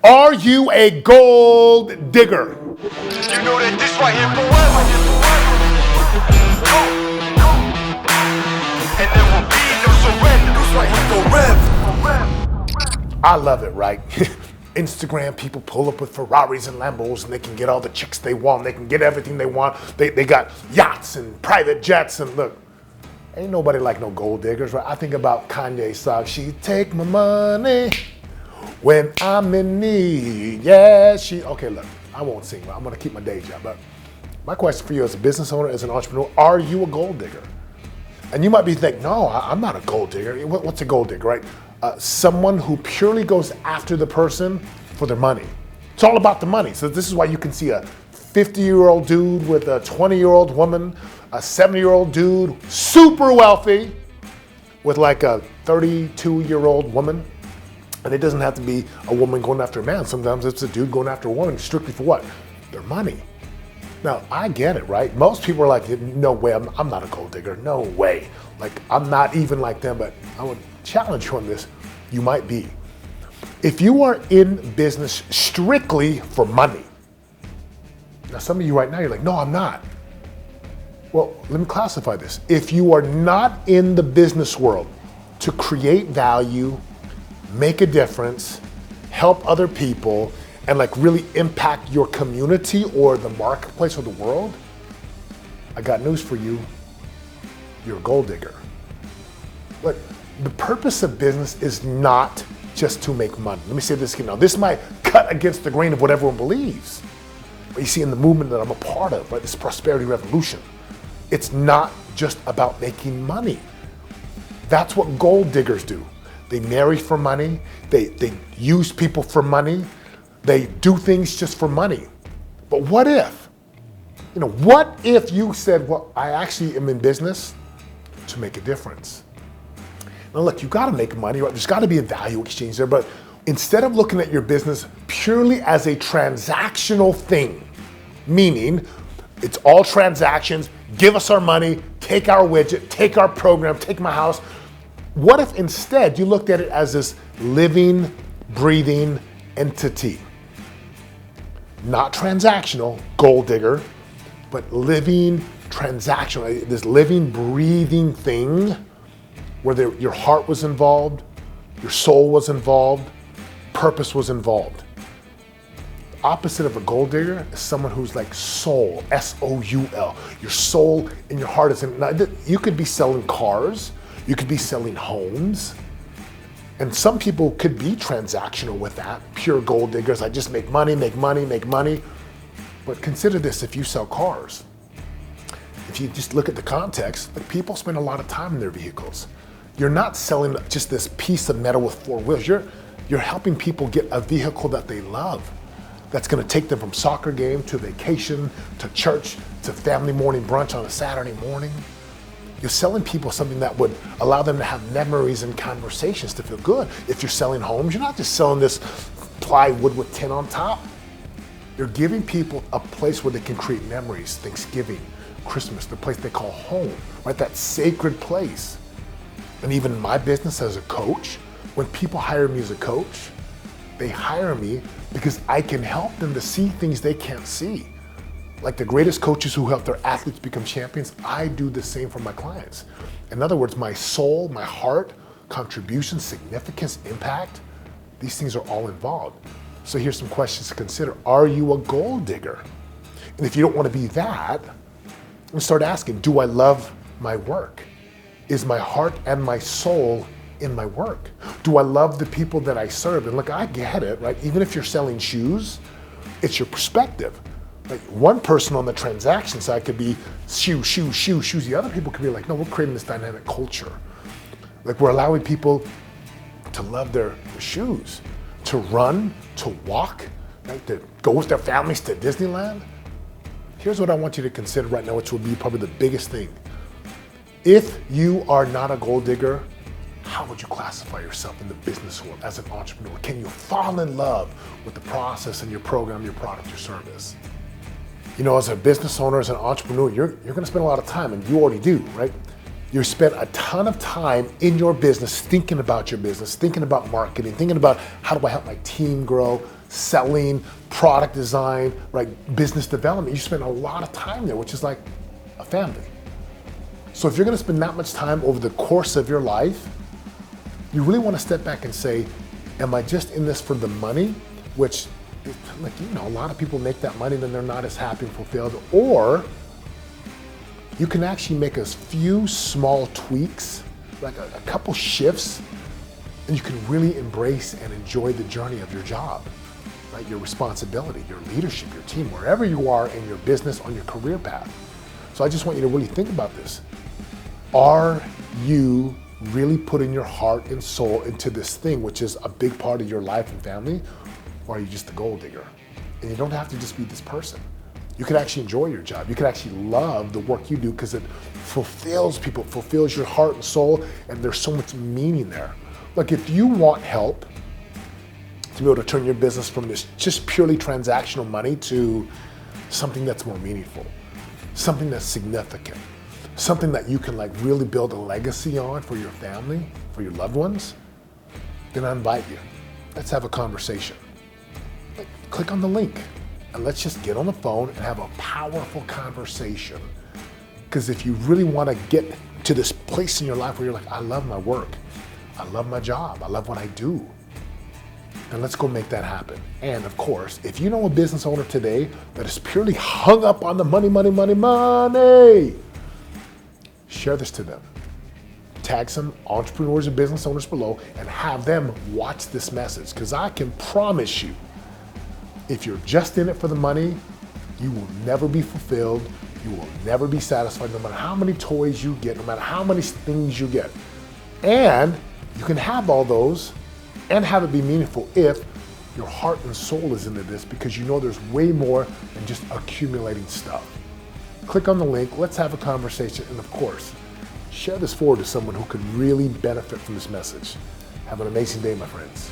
Are you a gold digger? You know that this right here forever. And there will be no surrender. This right here forever. I love it, right? Instagram people pull up with Ferraris and Lambos and they can get all the chicks they want. They can get everything they want. They got yachts and private jets. And look, ain't nobody like no gold diggers, right? I think about Kanye's song, she take my money when I'm in need. Yeah, okay, look, I won't sing. I'm gonna keep my day job. But my question for you as a business owner, as an entrepreneur, are you a gold digger? And you might be thinking, no, I'm not a gold digger. What's a gold digger, right? Someone who purely goes after the person for their money. It's all about the money. So this is why you can see a 50-year-old dude with a 20-year-old woman, a 70-year-old dude, super wealthy, with like a 32-year-old woman. And it doesn't have to be a woman going after a man. Sometimes it's a dude going after a woman strictly for what? Their money. Now, I get it, right? Most people are like, no way, I'm not a gold digger, no way. Like, I'm not even like them, but I would challenge you on this. You might be. If you are in business strictly for money, now some of you right now, you're like, no, I'm not. Well, let me classify this. If you are not in the business world to create value, make a difference, help other people, and like really impact your community or the marketplace or the world, I got news for you. You're a gold digger. Look, the purpose of business is not just to make money. Let me say this again. Now, this might cut against the grain of what everyone believes. But you see, in the movement that I'm a part of, right, this prosperity revolution, it's not just about making money. That's what gold diggers do. They marry for money. They use people for money. They do things just for money. But what if? What if you said, well, I actually am in business to make a difference? Now look, you gotta make money, right? There's gotta be a value exchange there, but instead of looking at your business purely as a transactional thing, meaning it's all transactions, give us our money, take our widget, take our program, take my house. What if instead you looked at it as this living, breathing entity? Not transactional, gold digger, but living, transactional, this living, breathing thing where your heart was involved, your soul was involved, purpose was involved. The opposite of a gold digger is someone who's like soul, S-O-U-L. Your soul and your heart is in. Now, you could be selling cars, you could be selling homes, and some people could be transactional with that, pure gold diggers. I just make money, make money, make money. But consider this, if you sell cars, if you just look at the context, like people spend a lot of time in their vehicles. You're not selling just this piece of metal with four wheels. You're helping people get a vehicle that they love, that's gonna take them from soccer game to vacation, to church, to family morning brunch on a Saturday morning. You're selling people something that would allow them to have memories and conversations to feel good. If you're selling homes, you're not just selling this plywood with tin on top. You're giving people a place where they can create memories, Thanksgiving, Christmas, the place they call home, right? That sacred place. And even in my business as a coach, when people hire me as a coach, they hire me because I can help them to see things they can't see. Like the greatest coaches who help their athletes become champions, I do the same for my clients. In other words, my soul, my heart, contribution, significance, impact, these things are all involved. So here's some questions to consider. Are you a gold digger? And if you don't want to be that, start asking, do I love my work? Is my heart and my soul in my work? Do I love the people that I serve? And look, I get it, right? Even if you're selling shoes, it's your perspective. Like one person on the transaction side could be shoes. The other people could be like, no, we're creating this dynamic culture. Like we're allowing people to love their shoes, to run, to walk, right? To go with their families to Disneyland. Here's what I want you to consider right now, which will be probably the biggest thing. If you are not a gold digger, how would you classify yourself in the business world as an entrepreneur? Can you fall in love with the process and your program, your product, your service? As a business owner, as an entrepreneur, you're gonna spend a lot of time, and you already do, right? You spend a ton of time in your business thinking about your business, thinking about marketing, thinking about how do I help my team grow, selling, product design, right? Business development. You spend a lot of time there, which is like a family. So if you're gonna spend that much time over the course of your life, you really wanna step back and say, am I just in this for the money? Which, like, you know, a lot of people make that money, then they're not as happy and fulfilled. Or you can actually make a few small tweaks, like a couple shifts, and you can really embrace and enjoy the journey of your job, right? Your responsibility, your leadership, your team, wherever you are in your business, on your career path. So I just want you to really think about this. Are you really putting your heart and soul into this thing, which is a big part of your life and family, or are you just a gold digger? And you don't have to just be this person. You can actually enjoy your job. You can actually love the work you do because it fulfills people, fulfills your heart and soul, and there's so much meaning there. Look, if you want help to be able to turn your business from this just purely transactional money to something that's more meaningful, something that's significant, something that you can like really build a legacy on for your family, for your loved ones, then I invite you. Let's have a conversation. Click on the link and let's just get on the phone and have a powerful conversation. Because if you really want to get to this place in your life where you're like, I love my work, I love my job, I love what I do, then let's go make that happen. And of course, if you know a business owner today that is purely hung up on the money, money, money, money, share this to them. Tag some entrepreneurs and business owners below and have them watch this message. Because I can promise you, if you're just in it for the money, you will never be fulfilled. You will never be satisfied, no matter how many toys you get, no matter how many things you get. And you can have all those and have it be meaningful if your heart and soul is into this, because you know there's way more than just accumulating stuff. Click on the link, let's have a conversation, and of course, share this forward to someone who could really benefit from this message. Have an amazing day, my friends.